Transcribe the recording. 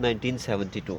1972